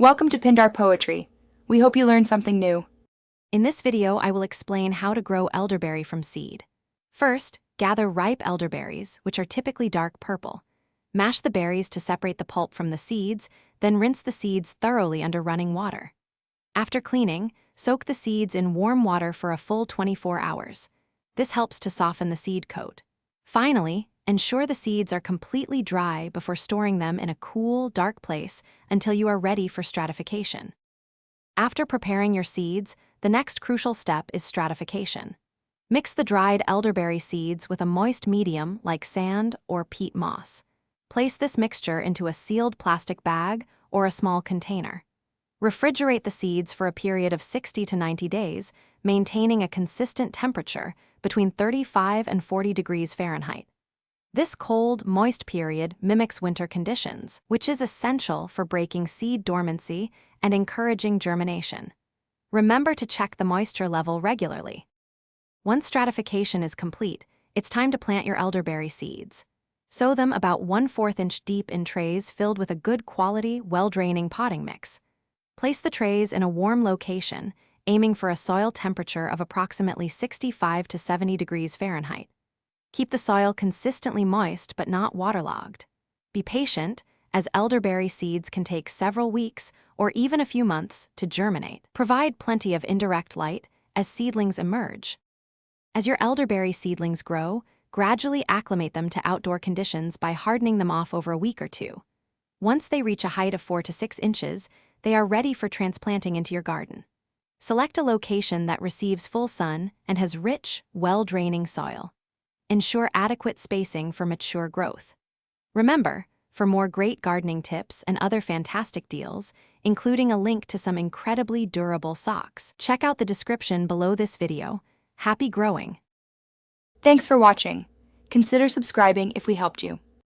Welcome to Pindar Poetry. We hope you learned something new. In this video, I will explain how to grow elderberry from seed. First, gather ripe elderberries, which are typically dark purple. Mash the berries to separate the pulp from the seeds, then rinse the seeds thoroughly under running water. After cleaning, soak the seeds in warm water for a full 24 hours. This helps to soften the seed coat. Finally, ensure the seeds are completely dry before storing them in a cool, dark place until you are ready for stratification. After preparing your seeds, the next crucial step is stratification. Mix the dried elderberry seeds with a moist medium like sand or peat moss. Place this mixture into a sealed plastic bag or a small container. Refrigerate the seeds for a period of 60 to 90 days, maintaining a consistent temperature between 35 and 40 degrees Fahrenheit. This cold, moist period mimics winter conditions, which is essential for breaking seed dormancy and encouraging germination. Remember to check the moisture level regularly. Once stratification is complete, it's time to plant your elderberry seeds. Sow them about 1/4 inch deep in trays filled with a good quality, well-draining potting mix. Place the trays in a warm location, aiming for a soil temperature of approximately 65 to 70 degrees Fahrenheit. Keep the soil consistently moist but not waterlogged. Be patient, as elderberry seeds can take several weeks or even a few months to germinate. Provide plenty of indirect light as seedlings emerge. As your elderberry seedlings grow, gradually acclimate them to outdoor conditions by hardening them off over a week or two. Once they reach a height of 4 to 6 inches, they are ready for transplanting into your garden. Select a location that receives full sun and has rich, well-draining soil. Ensure adequate spacing for mature growth. Remember, for more great gardening tips and other fantastic deals, including a link to some incredibly durable socks, check out the description below this video. Happy growing! Thanks for watching. Consider subscribing if we helped you.